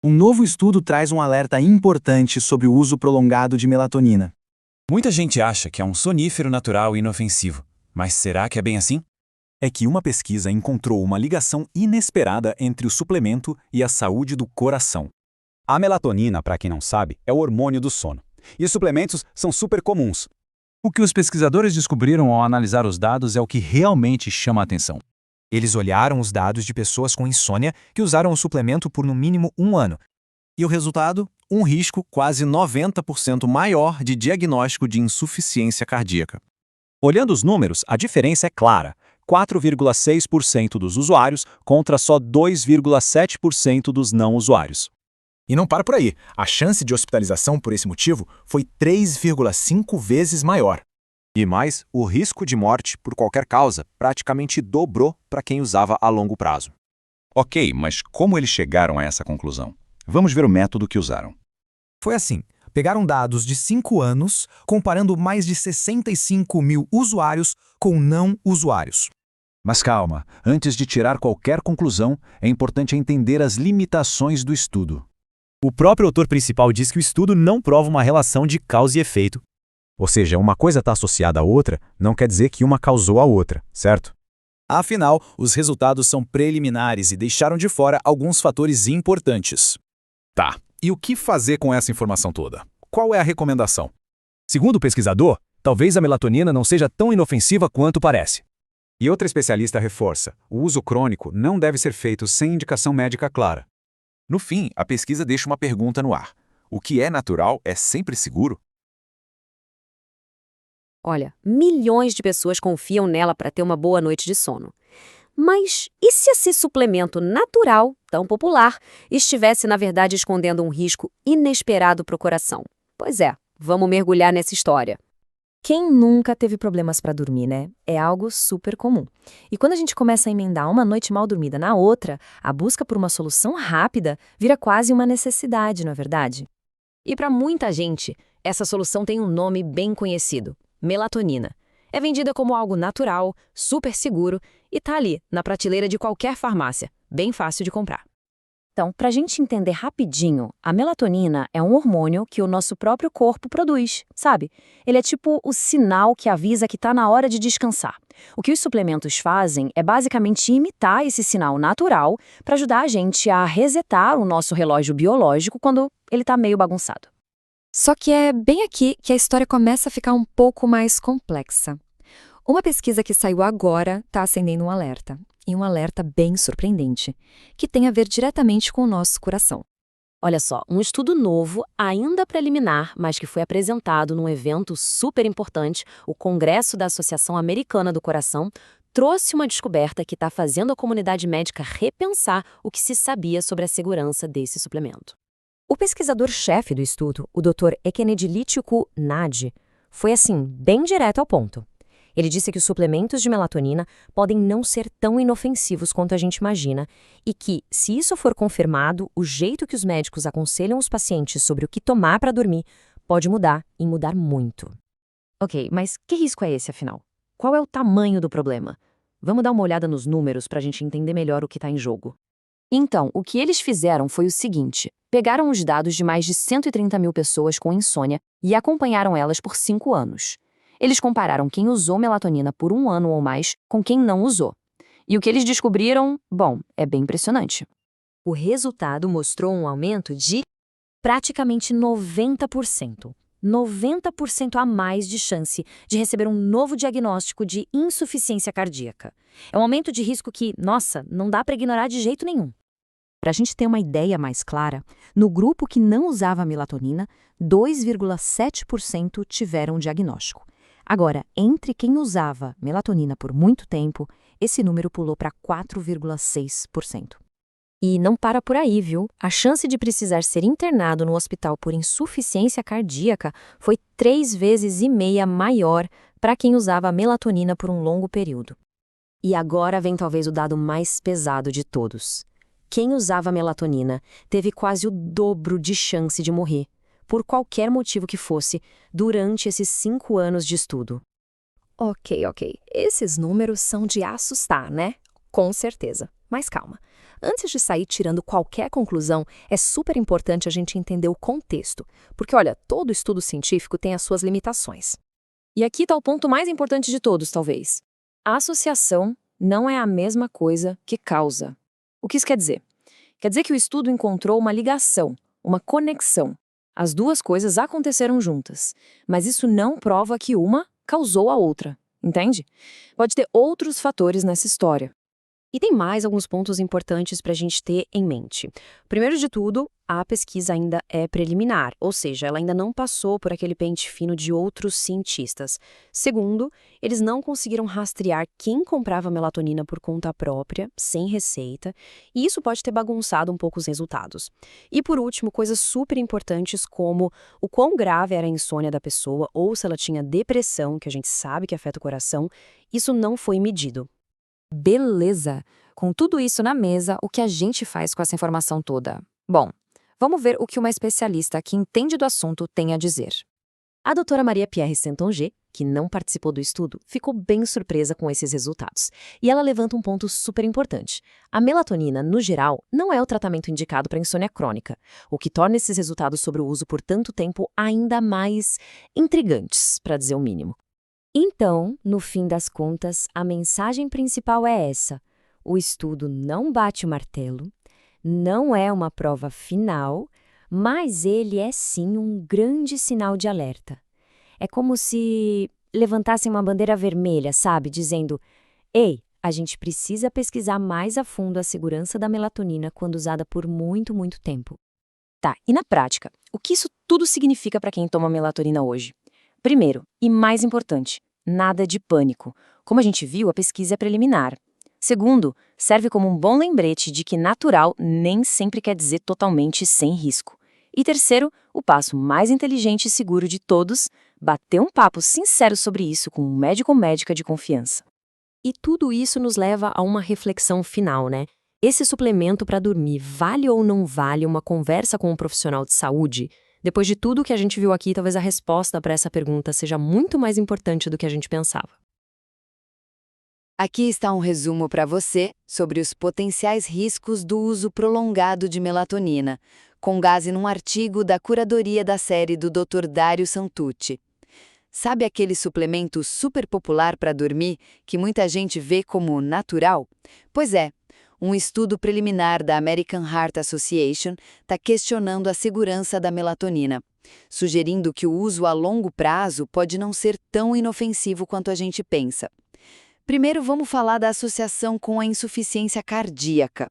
Um novo estudo traz um alerta importante sobre o uso prolongado de melatonina. Muita gente acha que é um sonífero natural e inofensivo, mas será que é bem assim? É que uma pesquisa encontrou uma ligação inesperada entre o suplemento e a saúde do coração. A melatonina, para quem não sabe, é o hormônio do sono. E os suplementos são super comuns. O que os pesquisadores descobriram ao analisar os dados é o que realmente chama a atenção. Eles olharam os dados de pessoas com insônia que usaram o suplemento por no mínimo 1 ano. E o resultado? Um risco quase 90% maior de diagnóstico de insuficiência cardíaca. Olhando os números, a diferença é clara. 4,6% dos usuários contra só 2,7% dos não usuários. E não para por aí. A chance de hospitalização por esse motivo foi 3,5 vezes maior. E mais, o risco de morte por qualquer causa praticamente dobrou para quem usava a longo prazo. Ok, mas como eles chegaram a essa conclusão? Vamos ver o método que usaram. Foi assim. Pegaram dados de 5 anos, comparando mais de 65 mil usuários com não usuários. Mas calma, antes de tirar qualquer conclusão, é importante entender as limitações do estudo. O próprio autor principal diz que o estudo não prova uma relação de causa e efeito. Ou seja, uma coisa está associada à outra, não quer dizer que uma causou a outra, certo? Afinal, os resultados são preliminares e deixaram de fora alguns fatores importantes. Tá, e o que fazer com essa informação toda? Qual é a recomendação? Segundo o pesquisador, talvez a melatonina não seja tão inofensiva quanto parece. E outra especialista reforça, o uso crônico não deve ser feito sem indicação médica clara. No fim, a pesquisa deixa uma pergunta no ar. O que é natural é sempre seguro? Olha, milhões de pessoas confiam nela para ter uma boa noite de sono. Mas e se esse suplemento natural, tão popular, estivesse, na verdade, escondendo um risco inesperado para o coração? Pois é, vamos mergulhar nessa história. Quem nunca teve problemas para dormir, né? É algo super comum. E quando a gente começa a emendar uma noite mal dormida na outra, a busca por uma solução rápida vira quase uma necessidade, não é verdade? E para muita gente, essa solução tem um nome bem conhecido: melatonina. É vendida como algo natural, super seguro e tá ali, na prateleira de qualquer farmácia, bem fácil de comprar. Então, para a gente entender rapidinho, a melatonina é um hormônio que o nosso próprio corpo produz, sabe? Ele é tipo o sinal que avisa que está na hora de descansar. O que os suplementos fazem é basicamente imitar esse sinal natural para ajudar a gente a resetar o nosso relógio biológico quando ele está meio bagunçado. Só que é bem aqui que a história começa a ficar um pouco mais complexa. Uma pesquisa que saiu agora está acendendo um alerta. E um alerta bem surpreendente, que tem a ver diretamente com o nosso coração. Olha só, um estudo novo, ainda preliminar, mas que foi apresentado num evento super importante, o Congresso da Associação Americana do Coração, trouxe uma descoberta que está fazendo a comunidade médica repensar o que se sabia sobre a segurança desse suplemento. O pesquisador-chefe do estudo, o Dr. Ekenedilitiku Nadi, foi assim, bem direto ao ponto. Ele disse que os suplementos de melatonina podem não ser tão inofensivos quanto a gente imagina e que, se isso for confirmado, o jeito que os médicos aconselham os pacientes sobre o que tomar para dormir pode mudar e mudar muito. Ok, mas que risco é esse, afinal? Qual é o tamanho do problema? Vamos dar uma olhada nos números para a gente entender melhor o que está em jogo. Então, o que eles fizeram foi o seguinte: pegaram os dados de mais de 130 mil pessoas com insônia e acompanharam elas por 5 anos. Eles compararam quem usou melatonina por 1 ano ou mais com quem não usou. E o que eles descobriram, bom, é bem impressionante. O resultado mostrou um aumento de praticamente 90%. 90% a mais de chance de receber um novo diagnóstico de insuficiência cardíaca. É um aumento de risco que, nossa, não dá para ignorar de jeito nenhum. Para a gente ter uma ideia mais clara, no grupo que não usava melatonina, 2,7% tiveram diagnóstico. Agora, entre quem usava melatonina por muito tempo, esse número pulou para 4,6%. E não para por aí, viu? A chance de precisar ser internado no hospital por insuficiência cardíaca foi 3,5 vezes maior para quem usava melatonina por um longo período. E agora vem talvez o dado mais pesado de todos. Quem usava melatonina teve quase o dobro de chance de morrer, por qualquer motivo que fosse, durante esses 5 anos de estudo. Ok. Esses números são de assustar, né? Com certeza. Mas calma. Antes de sair tirando qualquer conclusão, é super importante a gente entender o contexto, porque, olha, todo estudo científico tem as suas limitações. E aqui está o ponto mais importante de todos, talvez. A associação não é a mesma coisa que causa. O que isso quer dizer? Quer dizer que o estudo encontrou uma ligação, uma conexão. As duas coisas aconteceram juntas, mas isso não prova que uma causou a outra, entende? Pode ter outros fatores nessa história. E tem mais alguns pontos importantes para a gente ter em mente. Primeiro de tudo, a pesquisa ainda é preliminar, ou seja, ela ainda não passou por aquele pente fino de outros cientistas. Segundo, eles não conseguiram rastrear quem comprava melatonina por conta própria, sem receita, e isso pode ter bagunçado um pouco os resultados. E por último, coisas super importantes como o quão grave era a insônia da pessoa ou se ela tinha depressão, que a gente sabe que afeta o coração, isso não foi medido. Beleza! Com tudo isso na mesa, o que a gente faz com essa informação toda? Bom, vamos ver o que uma especialista que entende do assunto tem a dizer. A doutora Maria Pierre Saint-Onge, que não participou do estudo, ficou bem surpresa com esses resultados. E ela levanta um ponto super importante. A melatonina, no geral, não é o tratamento indicado para insônia crônica, o que torna esses resultados sobre o uso por tanto tempo ainda mais intrigantes, para dizer o mínimo. Então, no fim das contas, a mensagem principal é essa. O estudo não bate o martelo, não é uma prova final, mas ele é sim um grande sinal de alerta. É como se levantassem uma bandeira vermelha, sabe? Dizendo, ei, a gente precisa pesquisar mais a fundo a segurança da melatonina quando usada por muito, muito tempo. Tá, e na prática, o que isso tudo significa para quem toma melatonina hoje? Primeiro, e mais importante, nada de pânico. Como a gente viu, a pesquisa é preliminar. Segundo, serve como um bom lembrete de que natural nem sempre quer dizer totalmente sem risco. E terceiro, o passo mais inteligente e seguro de todos, bater um papo sincero sobre isso com um médico ou médica de confiança. E tudo isso nos leva a uma reflexão final, né? Esse suplemento para dormir vale ou não vale uma conversa com um profissional de saúde? Depois de tudo que a gente viu aqui, talvez a resposta para essa pergunta seja muito mais importante do que a gente pensava. Aqui está um resumo para você sobre os potenciais riscos do uso prolongado de melatonina, com base num artigo da curadoria da série do Dr. Dario Santucci. Sabe aquele suplemento super popular para dormir que muita gente vê como natural? Pois é. Um estudo preliminar da American Heart Association está questionando a segurança da melatonina, sugerindo que o uso a longo prazo pode não ser tão inofensivo quanto a gente pensa. Primeiro, vamos falar da associação com a insuficiência cardíaca.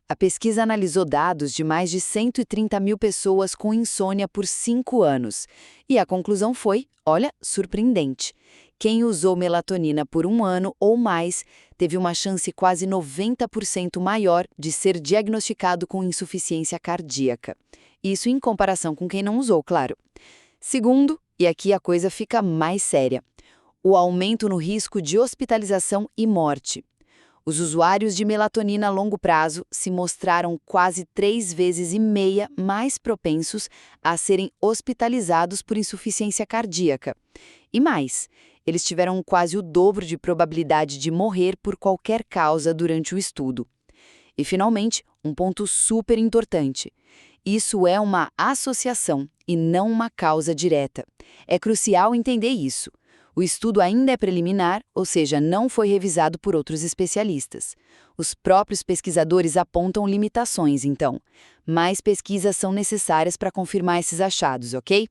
A pesquisa analisou dados de mais de 130 mil pessoas com insônia por 5 anos. E a conclusão foi, olha, surpreendente. Quem usou melatonina por 1 ano ou mais teve uma chance quase 90% maior de ser diagnosticado com insuficiência cardíaca. Isso em comparação com quem não usou, claro. Segundo, e aqui a coisa fica mais séria, o aumento no risco de hospitalização e morte. Os usuários de melatonina a longo prazo se mostraram quase 3,5 vezes mais propensos a serem hospitalizados por insuficiência cardíaca. E mais, eles tiveram quase o dobro de probabilidade de morrer por qualquer causa durante o estudo. E, finalmente, um ponto super importante. Isso é uma associação e não uma causa direta. É crucial entender isso. O estudo ainda é preliminar, ou seja, não foi revisado por outros especialistas. Os próprios pesquisadores apontam limitações, então. Mais pesquisas são necessárias para confirmar esses achados, ok?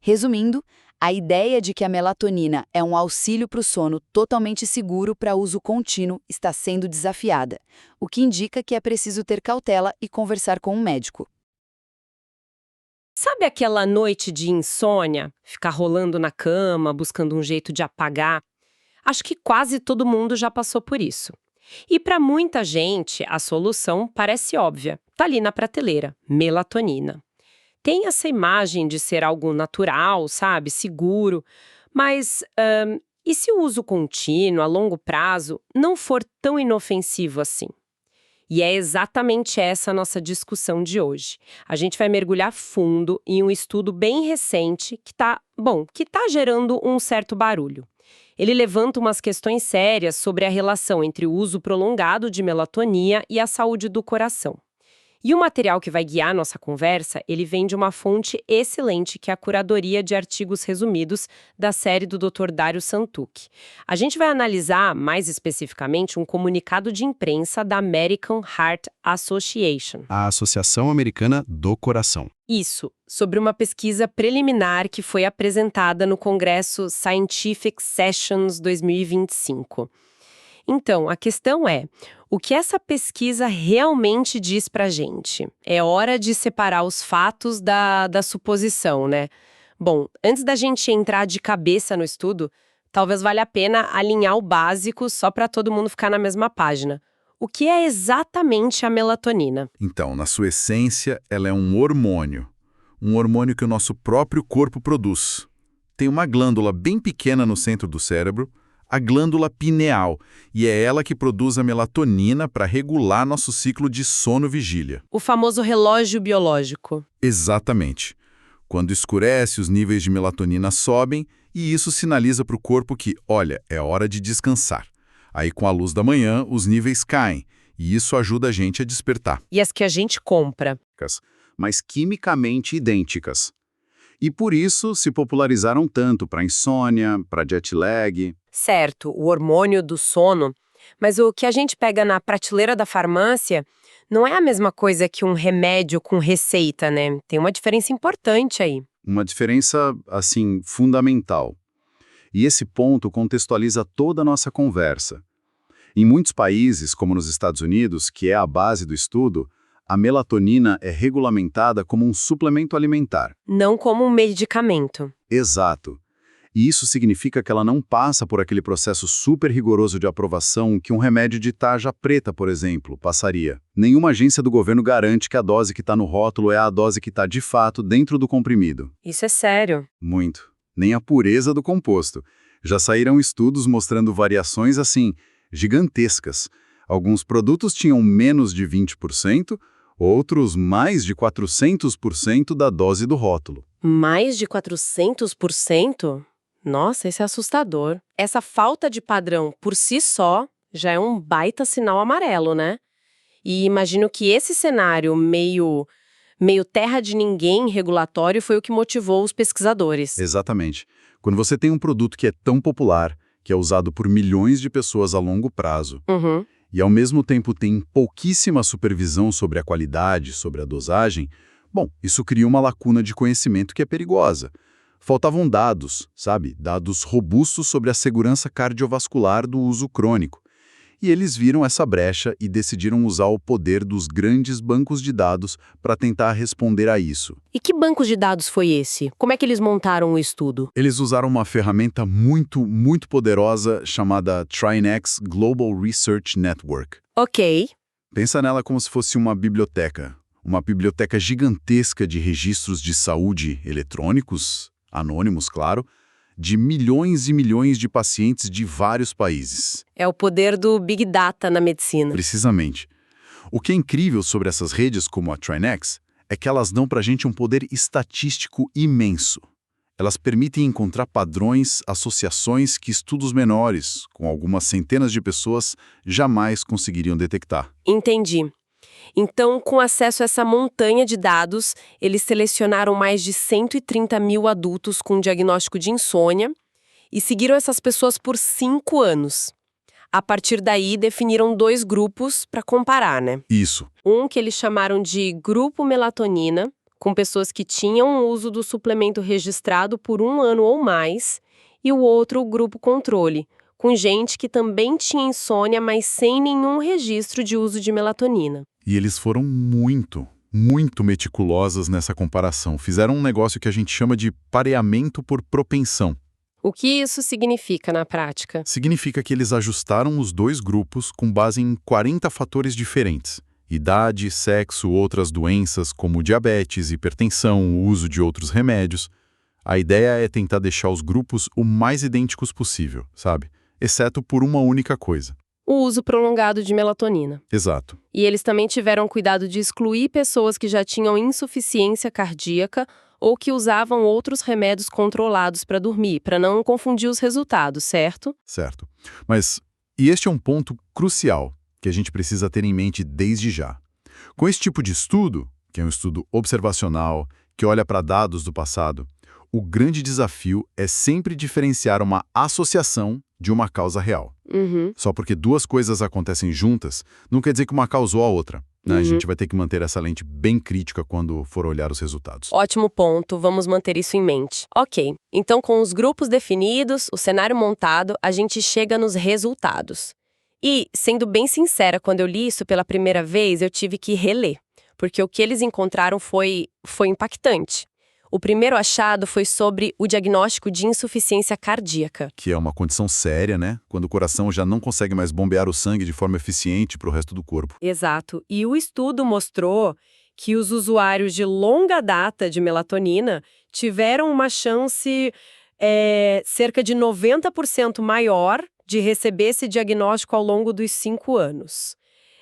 Resumindo, a ideia de que a melatonina é um auxílio para o sono totalmente seguro para uso contínuo está sendo desafiada, o que indica que é preciso ter cautela e conversar com um médico. Sabe aquela noite de insônia? Ficar rolando na cama, buscando um jeito de apagar? Acho que quase todo mundo já passou por isso. E para muita gente, a solução parece óbvia. Tá ali na prateleira, melatonina. Tem essa imagem de ser algo natural, sabe? Seguro. Mas e se o uso contínuo, a longo prazo, não for tão inofensivo assim? E é exatamente essa a nossa discussão de hoje. A gente vai mergulhar fundo em um estudo bem recente que tá gerando um certo barulho. Ele levanta umas questões sérias sobre a relação entre o uso prolongado de melatonina e a saúde do coração. E o material que vai guiar nossa conversa, ele vem de uma fonte excelente, que é a curadoria de artigos resumidos da série do Dr. Dario Santucci. A gente vai analisar, mais especificamente, um comunicado de imprensa da American Heart Association. A Associação Americana do Coração. Isso, sobre uma pesquisa preliminar que foi apresentada no Congresso Scientific Sessions 2025. Então, a questão é, o que essa pesquisa realmente diz pra gente? É hora de separar os fatos da suposição, né? Bom, antes da gente entrar de cabeça no estudo, talvez valha a pena alinhar o básico só para todo mundo ficar na mesma página. O que é exatamente a melatonina? Então, na sua essência, ela é um hormônio que o nosso próprio corpo produz. Tem uma glândula bem pequena no centro do cérebro, a glândula pineal, e é ela que produz a melatonina para regular nosso ciclo de sono-vigília. O famoso relógio biológico. Exatamente. Quando escurece, os níveis de melatonina sobem e isso sinaliza para o corpo que, olha, é hora de descansar. Aí, com a luz da manhã, os níveis caem e isso ajuda a gente a despertar. E as que a gente compra? Mas quimicamente idênticas. E por isso se popularizaram tanto para insônia, para jet lag. Certo, o hormônio do sono. Mas o que a gente pega na prateleira da farmácia não é a mesma coisa que um remédio com receita, né? Tem uma diferença importante aí. Uma diferença, assim, fundamental. E esse ponto contextualiza toda a nossa conversa. Em muitos países, como nos Estados Unidos, que é a base do estudo, a melatonina é regulamentada como um suplemento alimentar. Não como um medicamento. Exato. E isso significa que ela não passa por aquele processo super rigoroso de aprovação que um remédio de tarja preta, por exemplo, passaria. Nenhuma agência do governo garante que a dose que está no rótulo é a dose que está de fato dentro do comprimido. Isso é sério. Muito. Nem a pureza do composto. Já saíram estudos mostrando variações assim, gigantescas. Alguns produtos tinham menos de 20%, outros mais de 400% da dose do rótulo. Mais de 400%? Nossa, isso é assustador. Essa falta de padrão por si só já é um baita sinal amarelo, né? E imagino que esse cenário meio terra de ninguém regulatório foi o que motivou os pesquisadores. Exatamente. Quando você tem um produto que é tão popular, que é usado por milhões de pessoas a longo prazo, e ao mesmo tempo tem pouquíssima supervisão sobre a qualidade, sobre a dosagem, bom, isso cria uma lacuna de conhecimento que é perigosa. Faltavam dados, sabe? Dados robustos sobre a segurança cardiovascular do uso crônico. E eles viram essa brecha e decidiram usar o poder dos grandes bancos de dados para tentar responder a isso. E que banco de dados foi esse? Como é que eles montaram o estudo? Eles usaram uma ferramenta muito poderosa chamada TriNetX Global Research Network. Ok. Pensa nela como se fosse uma biblioteca gigantesca de registros de saúde eletrônicos, anônimos, claro, de milhões e milhões de pacientes de vários países. É o poder do Big Data na medicina. Precisamente. O que é incrível sobre essas redes como a TriNetX é que elas dão pra gente um poder estatístico imenso. Elas permitem encontrar padrões, associações que estudos menores, com algumas centenas de pessoas, jamais conseguiriam detectar. Entendi. Então, com acesso a essa montanha de dados, eles selecionaram mais de 130 mil adultos com diagnóstico de insônia e seguiram essas pessoas por 5 anos. A partir daí, definiram 2 grupos para comparar, né? Isso. Um que eles chamaram de grupo melatonina, com pessoas que tinham o uso do suplemento registrado por 1 ano ou mais, e o outro, o grupo controle, com gente que também tinha insônia, mas sem nenhum registro de uso de melatonina. E eles foram muito meticulosas nessa comparação. Fizeram um negócio que a gente chama de pareamento por propensão. O que isso significa na prática? Significa que eles ajustaram os 2 grupos com base em 40 fatores diferentes. Idade, sexo, outras doenças como diabetes, hipertensão, o uso de outros remédios. A ideia é tentar deixar os grupos o mais idênticos possível, sabe? Exceto por uma única coisa. O uso prolongado de melatonina. Exato. E eles também tiveram cuidado de excluir pessoas que já tinham insuficiência cardíaca ou que usavam outros remédios controlados para dormir, para não confundir os resultados, certo? Certo. Mas, e este é um ponto crucial que a gente precisa ter em mente desde já. Com esse tipo de estudo, que é um estudo observacional, que olha para dados do passado, o grande desafio é sempre diferenciar uma associação de uma causa real. Só porque duas coisas acontecem juntas, não quer dizer que uma causou a outra. Né? A gente vai ter que manter essa lente bem crítica quando for olhar os resultados. Ótimo ponto, vamos manter isso em mente. Ok, então com os grupos definidos, o cenário montado, a gente chega nos resultados. E, sendo bem sincera, quando eu li isso pela primeira vez, eu tive que reler, porque o que eles encontraram foi impactante. O primeiro achado foi sobre o diagnóstico de insuficiência cardíaca. Que é uma condição séria, né? Quando o coração já não consegue mais bombear o sangue de forma eficiente para o resto do corpo. Exato. E o estudo mostrou que os usuários de longa data de melatonina tiveram uma chance cerca de 90% maior de receber esse diagnóstico ao longo dos 5 anos.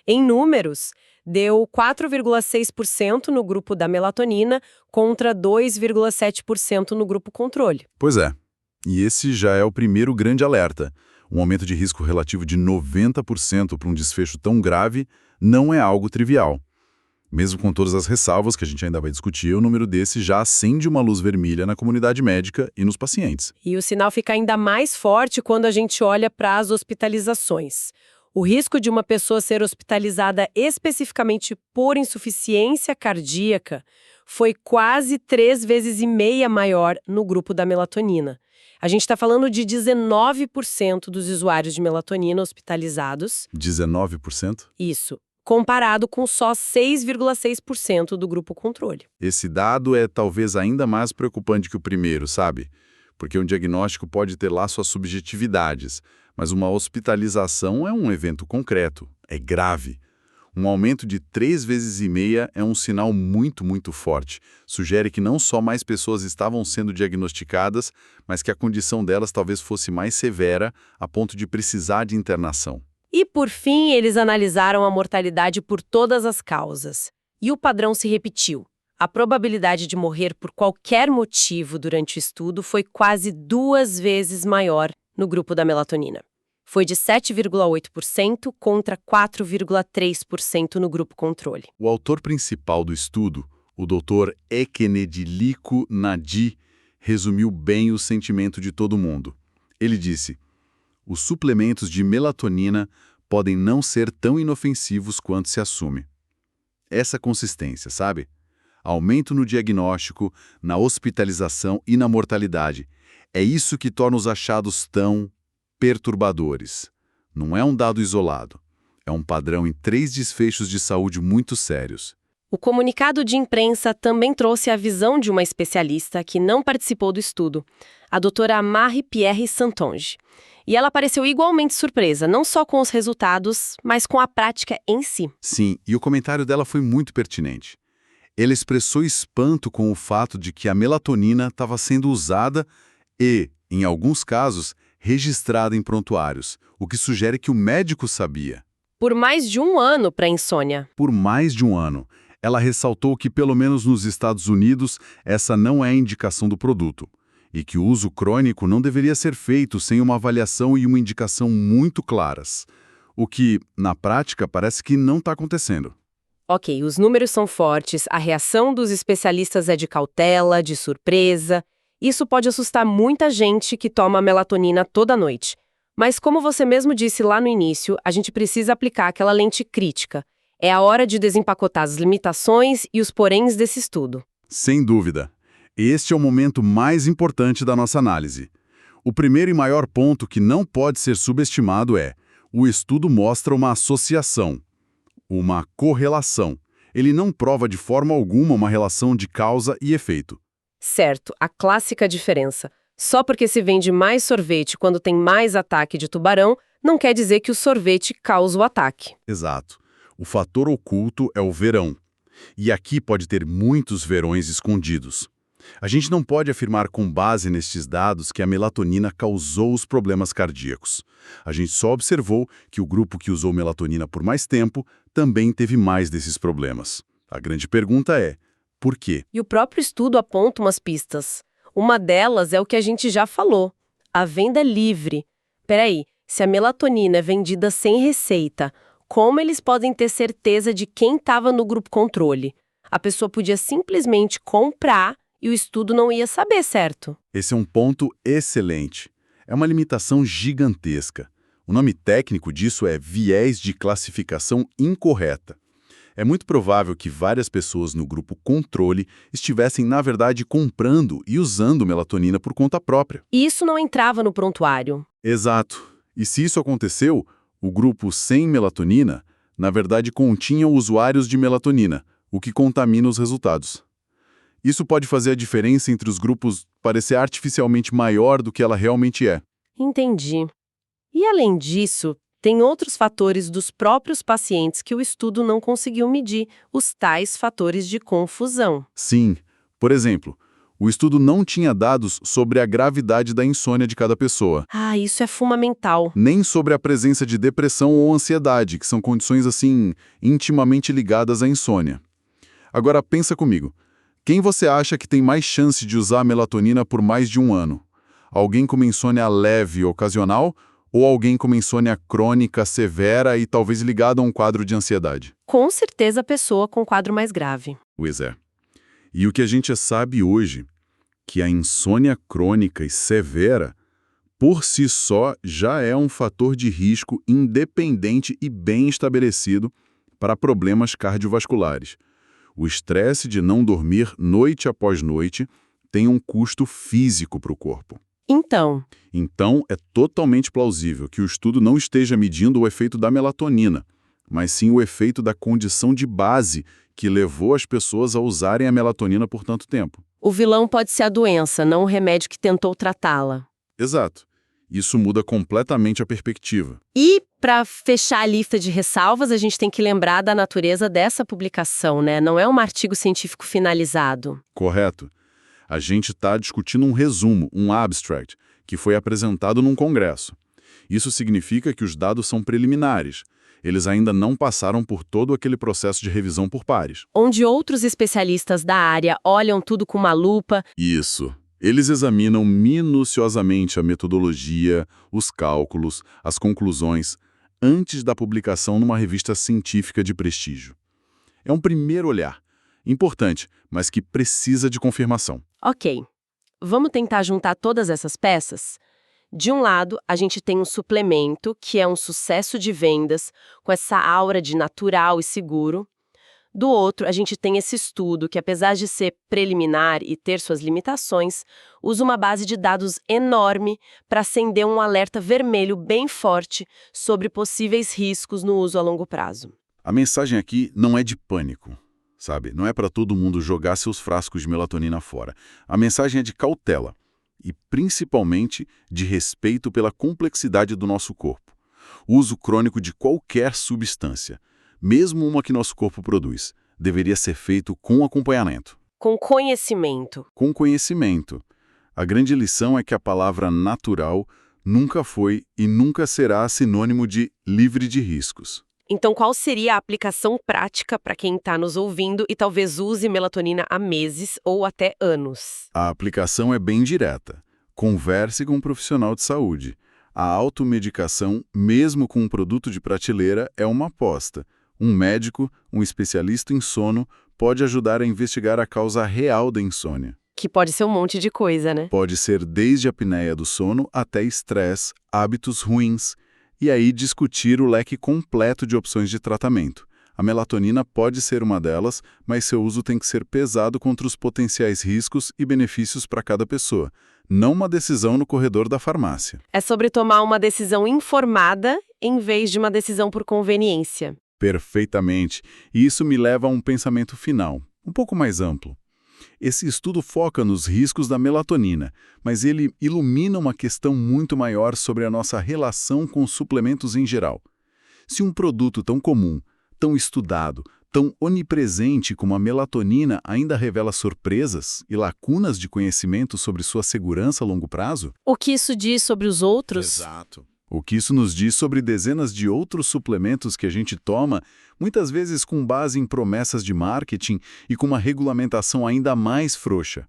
Em números, deu 4,6% no grupo da melatonina contra 2,7% no grupo controle. Pois é. E esse já é o primeiro grande alerta. Um aumento de risco relativo de 90% para um desfecho tão grave não é algo trivial. Mesmo com todas as ressalvas que a gente ainda vai discutir, o número desse já acende uma luz vermelha na comunidade médica e nos pacientes. E o sinal fica ainda mais forte quando a gente olha para as hospitalizações. O risco de uma pessoa ser hospitalizada especificamente por insuficiência cardíaca foi quase 3,5 vezes maior no grupo da melatonina. A gente está falando de 19% dos usuários de melatonina hospitalizados. 19%? Isso, comparado com só 6,6% do grupo controle. Esse dado é talvez ainda mais preocupante que o primeiro, sabe? Porque um diagnóstico pode ter lá suas subjetividades, mas uma hospitalização é um evento concreto, é grave. Um aumento de 3,5 vezes é um sinal muito, muito forte. Sugere que não só mais pessoas estavam sendo diagnosticadas, mas que a condição delas talvez fosse mais severa, a ponto de precisar de internação. E, por fim, eles analisaram a mortalidade por todas as causas. E o padrão se repetiu. A probabilidade de morrer por qualquer motivo durante o estudo foi quase 2 vezes maior no grupo da melatonina. Foi de 7,8% contra 4,3% no grupo controle. O autor principal do estudo, o Dr. Ekenediliko Nadi, resumiu bem o sentimento de todo mundo. Ele disse: os suplementos de melatonina podem não ser tão inofensivos quanto se assume. Essa consistência, sabe? Aumento no diagnóstico, na hospitalização e na mortalidade. É isso que torna os achados tão perturbadores. Não é um dado isolado. É um padrão em 3 desfechos de saúde muito sérios. O comunicado de imprensa também trouxe a visão de uma especialista que não participou do estudo, a doutora Marie-Pierre Santonge. E ela pareceu igualmente surpresa, não só com os resultados, mas com a prática em si. Sim, e o comentário dela foi muito pertinente. Ela expressou espanto com o fato de que a melatonina estava sendo usada e, em alguns casos, registrada em prontuários, o que sugere que o médico sabia. Por mais de 1 ano para insônia. Por mais de 1 ano. Ela ressaltou que, pelo menos nos Estados Unidos, essa não é a indicação do produto, e que o uso crônico não deveria ser feito sem uma avaliação e uma indicação muito claras, o que, na prática, parece que não está acontecendo. Ok, os números são fortes, a reação dos especialistas é de cautela, de surpresa. Isso pode assustar muita gente que toma melatonina toda noite. Mas como você mesmo disse lá no início, a gente precisa aplicar aquela lente crítica. É a hora de desempacotar as limitações e os poréns desse estudo. Sem dúvida. Este é o momento mais importante da nossa análise. O primeiro e maior ponto que não pode ser subestimado é: o estudo mostra uma associação, uma correlação. Ele não prova de forma alguma uma relação de causa e efeito. Certo, a clássica diferença. Só porque se vende mais sorvete quando tem mais ataque de tubarão, não quer dizer que o sorvete causa o ataque. Exato. O fator oculto é o verão. E aqui pode ter muitos verões escondidos. A gente não pode afirmar com base nestes dados que a melatonina causou os problemas cardíacos. A gente só observou que o grupo que usou melatonina por mais tempo também teve mais desses problemas. A grande pergunta é: Por quê? E o próprio estudo aponta umas pistas. Uma delas é o que a gente já falou: a venda livre. Peraí, se a melatonina é vendida sem receita, como eles podem ter certeza de quem estava no grupo controle? A pessoa podia simplesmente comprar e o estudo não ia saber, certo? Esse é um ponto excelente. É uma limitação gigantesca. O nome técnico disso é viés de classificação incorreta. É muito provável que várias pessoas no grupo controle estivessem, na verdade, comprando e usando melatonina por conta própria. E isso não entrava no prontuário. Exato. E se isso aconteceu, o grupo sem melatonina, na verdade, continha usuários de melatonina, o que contamina os resultados. Isso pode fazer a diferença entre os grupos parecer artificialmente maior do que ela realmente é. Entendi. E além disso, tem outros fatores dos próprios pacientes que o estudo não conseguiu medir, os tais fatores de confusão. Sim. Por exemplo, o estudo não tinha dados sobre a gravidade da insônia de cada pessoa. Ah, isso é fundamental. Nem sobre a presença de depressão ou ansiedade, que são condições, assim, intimamente ligadas à insônia. Agora, pensa comigo. Quem você acha que tem mais chance de usar a melatonina por mais de um ano? Alguém com uma insônia leve ocasional ou alguém com uma insônia crônica, severa e talvez ligada a um quadro de ansiedade? Com certeza a pessoa com quadro mais grave. Pois é. E o que a gente sabe hoje, que a insônia crônica e severa, por si só, já é um fator de risco independente e bem estabelecido para problemas cardiovasculares. O estresse de não dormir noite após noite tem um custo físico para o corpo. Então, é totalmente plausível que o estudo não esteja medindo o efeito da melatonina, mas sim o efeito da condição de base que levou as pessoas a usarem a melatonina por tanto tempo. O vilão pode ser a doença, não o remédio que tentou tratá-la. Exato. Isso muda completamente a perspectiva. E, para fechar a lista de ressalvas, a gente tem que lembrar da natureza dessa publicação, né? Não é um artigo científico finalizado. Correto. A gente está discutindo um resumo, um abstract, que foi apresentado num congresso. Isso significa que os dados são preliminares. Eles ainda não passaram por todo aquele processo de revisão por pares. Onde outros especialistas da área olham tudo com uma lupa. Isso. Eles examinam minuciosamente a metodologia, os cálculos, as conclusões, antes da publicação numa revista científica de prestígio. É um primeiro olhar. Importante, mas que precisa de confirmação. Ok. Vamos tentar juntar todas essas peças? De um lado, a gente tem um suplemento, que é um sucesso de vendas, com essa aura de natural e seguro. Do outro, a gente tem esse estudo, que apesar de ser preliminar e ter suas limitações, usa uma base de dados enorme para acender um alerta vermelho bem forte sobre possíveis riscos no uso a longo prazo. A mensagem aqui não é de pânico. Sabe? Não é para todo mundo jogar seus frascos de melatonina fora. A mensagem é de cautela e, principalmente, de respeito pela complexidade do nosso corpo. O uso crônico de qualquer substância, mesmo uma que nosso corpo produz, deveria ser feito com acompanhamento. Com conhecimento. Com conhecimento. A grande lição é que a palavra natural nunca foi e nunca será sinônimo de livre de riscos. Então, qual seria a aplicação prática para quem está nos ouvindo e talvez use melatonina há meses ou até anos? A aplicação é bem direta. Converse com um profissional de saúde. A automedicação, mesmo com um produto de prateleira, é uma aposta. Um médico, um especialista em sono, pode ajudar a investigar a causa real da insônia. Que pode ser um monte de coisa, né? Pode ser desde a apneia do sono até estresse, hábitos ruins. E aí discutir o leque completo de opções de tratamento. A melatonina pode ser uma delas, mas seu uso tem que ser pesado contra os potenciais riscos e benefícios para cada pessoa, não uma decisão no corredor da farmácia. É sobre tomar uma decisão informada em vez de uma decisão por conveniência. Perfeitamente. E isso me leva a um pensamento final, um pouco mais amplo. Esse estudo foca nos riscos da melatonina, mas ele ilumina uma questão muito maior sobre a nossa relação com suplementos em geral. Se um produto tão comum, tão estudado, tão onipresente como a melatonina ainda revela surpresas e lacunas de conhecimento sobre sua segurança a longo prazo? O que isso diz sobre os outros? Exato. O que isso nos diz sobre dezenas de outros suplementos que a gente toma, muitas vezes com base em promessas de marketing e com uma regulamentação ainda mais frouxa.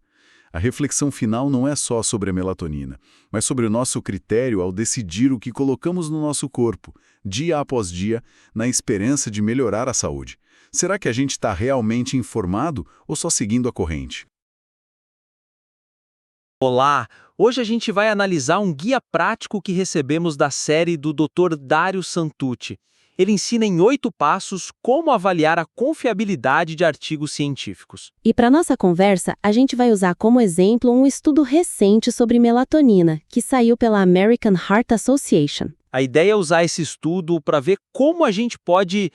A reflexão final não é só sobre a melatonina, mas sobre o nosso critério ao decidir o que colocamos no nosso corpo, dia após dia, na esperança de melhorar a saúde. Será que a gente está realmente informado ou só seguindo a corrente? Olá! Hoje a gente vai analisar um guia prático que recebemos da série do Dr. Dario Santucci. Ele ensina em 8 passos como avaliar a confiabilidade de artigos científicos. E para nossa conversa, a gente vai usar como exemplo um estudo recente sobre melatonina, que saiu pela American Heart Association. A ideia é usar esse estudo para ver como a gente pode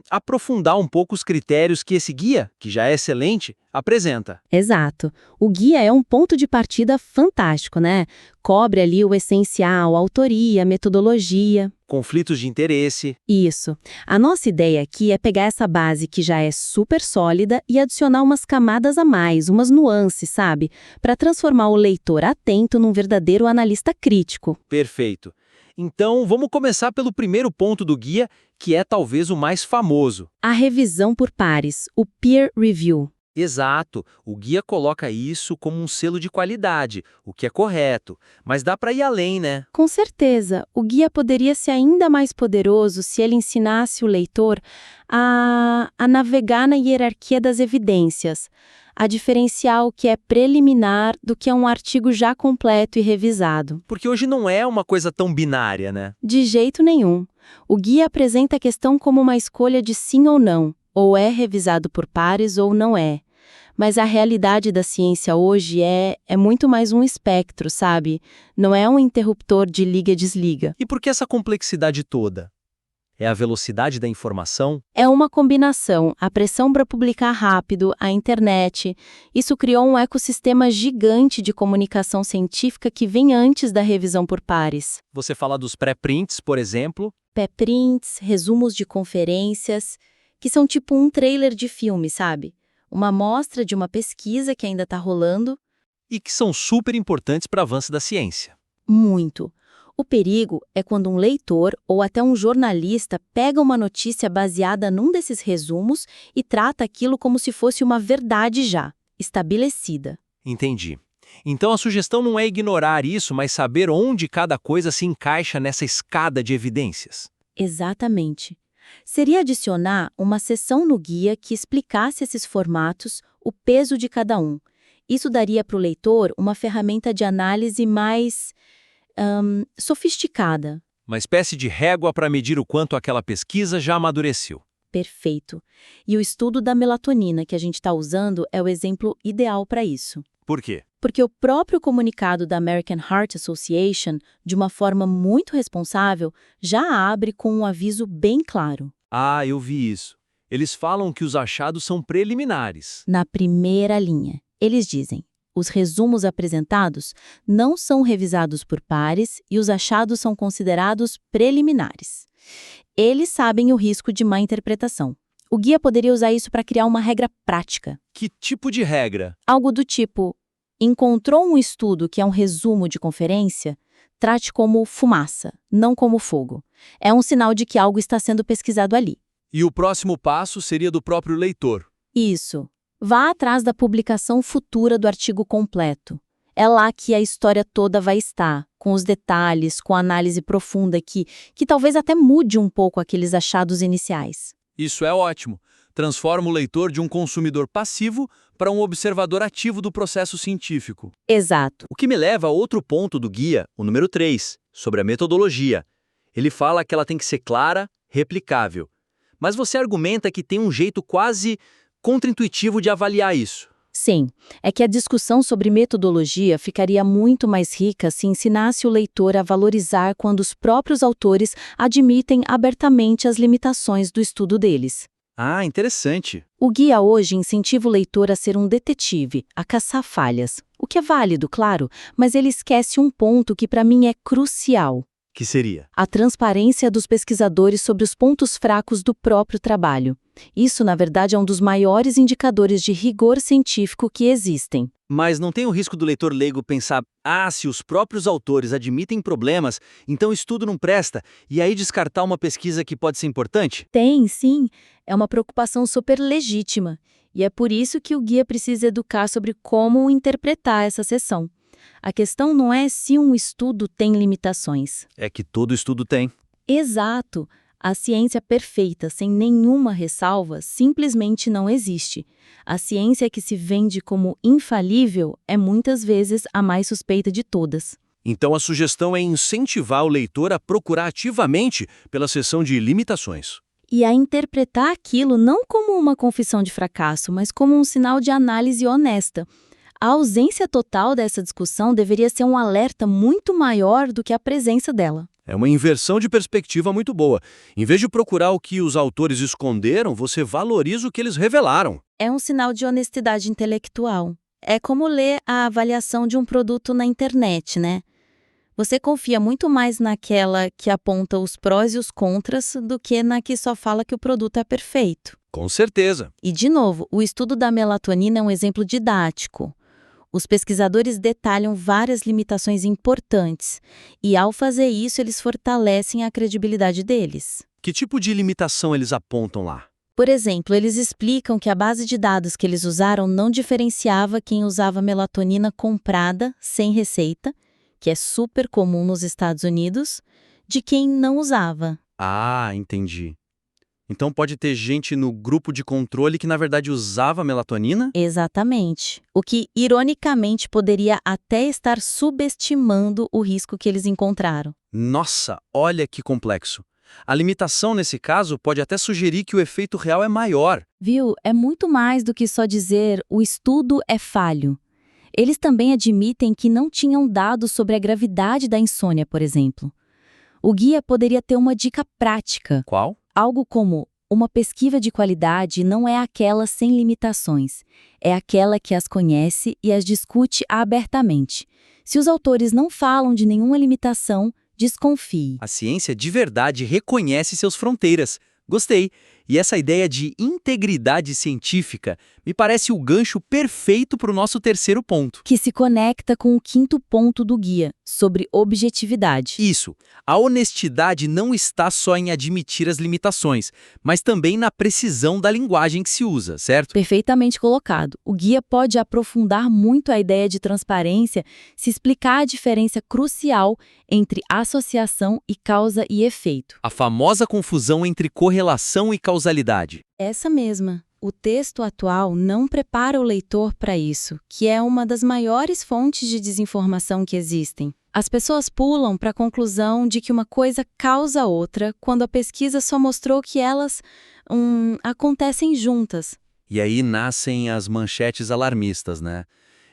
aprofundar um pouco os critérios que esse guia, que já é excelente, apresenta. Exato. O guia é um ponto de partida fantástico, né? Cobre ali o essencial, autoria, metodologia. Conflitos de interesse. Isso. A nossa ideia aqui é pegar essa base que já é super sólida e adicionar umas camadas a mais, umas nuances, sabe? Para transformar o leitor atento num verdadeiro analista crítico. Perfeito. Então, vamos começar pelo primeiro ponto do guia, que é talvez o mais famoso. A revisão por pares, o peer review. Exato. O guia coloca isso como um selo de qualidade, o que é correto. Mas dá para ir além, né? Com certeza. O guia poderia ser ainda mais poderoso se ele ensinasse o leitor a navegar na hierarquia das evidências, a diferenciar o que é preliminar do que é um artigo já completo e revisado. Porque hoje não é uma coisa tão binária, né? De jeito nenhum. O guia apresenta a questão como uma escolha de sim ou não, ou é revisado por pares ou não é. Mas a realidade da ciência hoje é muito mais um espectro, sabe? Não é um interruptor de liga-desliga. E por que essa complexidade toda? É a velocidade da informação? É uma combinação. A pressão para publicar rápido, a internet. Isso criou um ecossistema gigante de comunicação científica que vem antes da revisão por pares. Você fala dos pré-prints, por exemplo? Pré-prints, resumos de conferências, que são tipo um trailer de filme, sabe? Uma amostra de uma pesquisa que ainda está rolando. E que são super importantes para o avanço da ciência. Muito. O perigo é quando um leitor ou até um jornalista pega uma notícia baseada num desses resumos e trata aquilo como se fosse uma verdade já, estabelecida. Entendi. Então a sugestão não é ignorar isso, mas saber onde cada coisa se encaixa nessa escada de evidências. Exatamente. Seria adicionar uma seção no guia que explicasse esses formatos, o peso de cada um. Isso daria para o leitor uma ferramenta de análise mais sofisticada. Uma espécie de régua para medir o quanto aquela pesquisa já amadureceu. Perfeito. E o estudo da melatonina que a gente está usando é o exemplo ideal para isso. Por quê? Porque o próprio comunicado da American Heart Association, de uma forma muito responsável, já abre com um aviso bem claro. Ah, eu vi isso. Eles falam que os achados são preliminares. Na primeira linha, eles dizem: os resumos apresentados não são revisados por pares e os achados são considerados preliminares. Eles sabem o risco de má interpretação. O guia poderia usar isso para criar uma regra prática. Que tipo de regra? Algo do tipo: encontrou um estudo que é um resumo de conferência? Trate como fumaça, não como fogo. É um sinal de que algo está sendo pesquisado ali. E o próximo passo seria do próprio leitor. Isso. Vá atrás da publicação futura do artigo completo. É lá que a história toda vai estar, com os detalhes, com a análise profunda que talvez até mude um pouco aqueles achados iniciais. Isso é ótimo. Transforma o leitor de um consumidor passivo para um observador ativo do processo científico. Exato. O que me leva a outro ponto do guia, o número 3, sobre a metodologia. Ele fala que ela tem que ser clara, replicável. Mas você argumenta que tem um jeito quase contraintuitivo de avaliar isso. Sim, é que a discussão sobre metodologia ficaria muito mais rica se ensinasse o leitor a valorizar quando os próprios autores admitem abertamente as limitações do estudo deles. Ah, interessante. O guia hoje incentiva o leitor a ser um detetive, a caçar falhas. O que é válido, claro, mas ele esquece um ponto que para mim é crucial. Que seria? A transparência dos pesquisadores sobre os pontos fracos do próprio trabalho. Isso, na verdade, é um dos maiores indicadores de rigor científico que existem. Mas não tem o risco do leitor leigo pensar, se os próprios autores admitem problemas, então o estudo não presta, e aí descartar uma pesquisa que pode ser importante? Tem, sim. É uma preocupação super legítima. E é por isso que o guia precisa educar sobre como interpretar essa seção. A questão não é se um estudo tem limitações. É que todo estudo tem. Exato. A ciência perfeita, sem nenhuma ressalva, simplesmente não existe. A ciência que se vende como infalível é muitas vezes a mais suspeita de todas. Então a sugestão é incentivar o leitor a procurar ativamente pela seção de limitações. E a interpretar aquilo não como uma confissão de fracasso, mas como um sinal de análise honesta. A ausência total dessa discussão deveria ser um alerta muito maior do que a presença dela. É uma inversão de perspectiva muito boa. Em vez de procurar o que os autores esconderam, você valoriza o que eles revelaram. É um sinal de honestidade intelectual. É como ler a avaliação de um produto na internet, né? Você confia muito mais naquela que aponta os prós e os contras do que na que só fala que o produto é perfeito. Com certeza. E, de novo, o estudo da melatonina é um exemplo didático. Os pesquisadores detalham várias limitações importantes e, ao fazer isso, eles fortalecem a credibilidade deles. Que tipo de limitação eles apontam lá? Por exemplo, eles explicam que a base de dados que eles usaram não diferenciava quem usava melatonina comprada, sem receita, que é super comum nos Estados Unidos, de quem não usava. Entendi. Então pode ter gente no grupo de controle que na verdade usava melatonina? Exatamente. O que, ironicamente, poderia até estar subestimando o risco que eles encontraram. Nossa, olha que complexo. A limitação nesse caso pode até sugerir que o efeito real é maior. Viu? É muito mais do que só dizer o estudo é falho. Eles também admitem que não tinham dados sobre a gravidade da insônia, por exemplo. O guia poderia ter uma dica prática. Qual? Algo como: uma pesquisa de qualidade não é aquela sem limitações, é aquela que as conhece e as discute abertamente. Se os autores não falam de nenhuma limitação, desconfie. A ciência de verdade reconhece suas fronteiras. Gostei. E essa ideia de integridade científica me parece o gancho perfeito para o nosso terceiro ponto. Que se conecta com o quinto ponto do guia, sobre objetividade. Isso. A honestidade não está só em admitir as limitações, mas também na precisão da linguagem que se usa, certo? Perfeitamente colocado. O guia pode aprofundar muito a ideia de transparência se explicar a diferença crucial entre associação e causa e efeito. A famosa confusão entre correlação e causalidade. Essa mesma. O texto atual não prepara o leitor para isso, que é uma das maiores fontes de desinformação que existem. As pessoas pulam para a conclusão de que uma coisa causa outra, quando a pesquisa só mostrou que elas acontecem juntas. E aí nascem as manchetes alarmistas, né?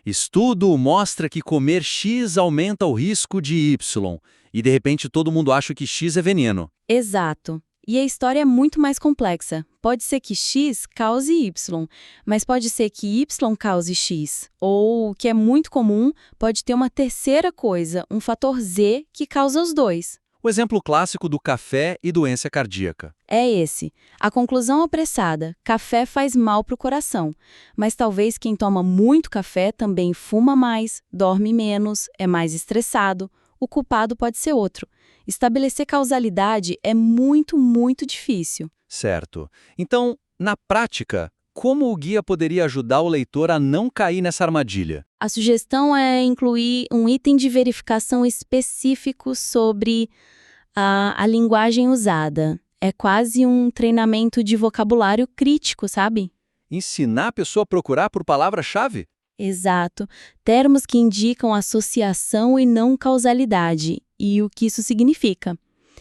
Estudo mostra que comer X aumenta o risco de Y. E de repente todo mundo acha que X é veneno. Exato. E a história é muito mais complexa. Pode ser que X cause Y, mas pode ser que Y cause X. Ou, o que é muito comum, pode ter uma terceira coisa, um fator Z, que causa os dois. O exemplo clássico do café e doença cardíaca. É esse. A conclusão apressada. Café faz mal para o coração. Mas talvez quem toma muito café também fuma mais, dorme menos, é mais estressado. O culpado pode ser outro. Estabelecer causalidade é muito, muito difícil. Certo. Então, na prática, como o guia poderia ajudar o leitor a não cair nessa armadilha? A sugestão é incluir um item de verificação específico sobre a linguagem usada. É quase um treinamento de vocabulário crítico, sabe? Ensinar a pessoa a procurar por palavra-chave? Exato. Termos que indicam associação e não causalidade. E o que isso significa?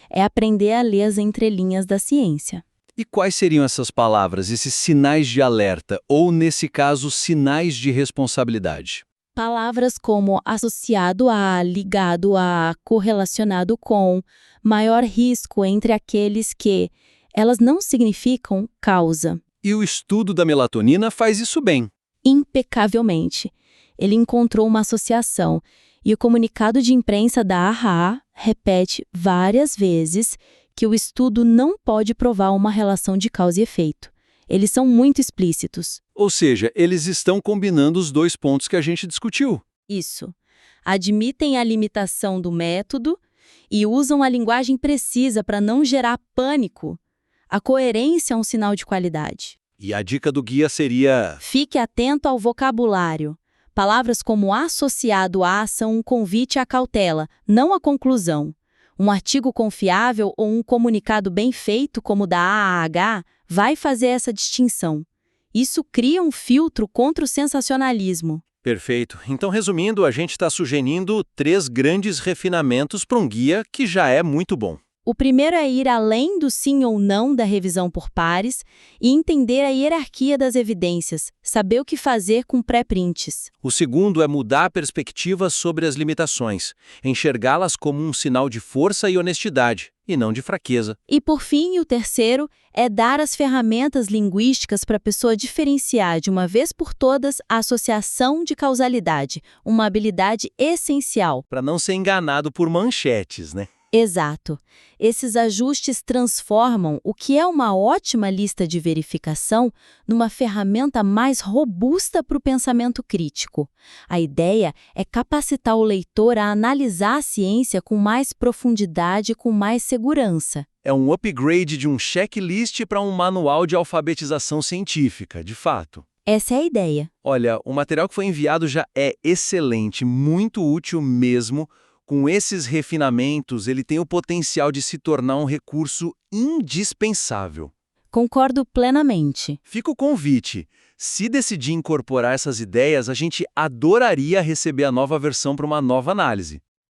É aprender a ler as entrelinhas da ciência. E quais seriam essas palavras, esses sinais de alerta, ou, nesse caso, sinais de responsabilidade? Palavras como associado a, ligado a, correlacionado com, maior risco entre aqueles que, elas não significam causa. E o estudo da melatonina faz isso bem. Impecavelmente. Ele encontrou uma associação, e o comunicado de imprensa da AHA repete várias vezes que o estudo não pode provar uma relação de causa e efeito. Eles são muito explícitos. Ou seja, eles estão combinando os dois pontos que a gente discutiu. Isso. Admitem a limitação do método e usam a linguagem precisa para não gerar pânico. A coerência é um sinal de qualidade. E a dica do guia seria... Fique atento ao vocabulário. Palavras como associado a são um convite à cautela, não à conclusão. Um artigo confiável ou um comunicado bem feito, como o da AAH, vai fazer essa distinção. Isso cria um filtro contra o sensacionalismo. Perfeito. Então, resumindo, a gente está sugerindo 3 grandes refinamentos para um guia que já é muito bom. O primeiro é ir além do sim ou não da revisão por pares e entender a hierarquia das evidências, saber o que fazer com pré-prints. O segundo é mudar a perspectiva sobre as limitações, enxergá-las como um sinal de força e honestidade, e não de fraqueza. E por fim, o terceiro é dar as ferramentas linguísticas para a pessoa diferenciar de uma vez por todas a associação de causalidade, uma habilidade essencial. Para não ser enganado por manchetes, né? Exato. Esses ajustes transformam o que é uma ótima lista de verificação numa ferramenta mais robusta para o pensamento crítico. A ideia é capacitar o leitor a analisar a ciência com mais profundidade e com mais segurança. É um upgrade de um checklist para um manual de alfabetização científica, de fato. Essa é a ideia. Olha, o material que foi enviado já é excelente, muito útil mesmo. Com esses refinamentos, ele tem o potencial de se tornar um recurso indispensável. Concordo plenamente. Fica o convite. Se decidir incorporar essas ideias, a gente adoraria receber a nova versão para uma nova análise.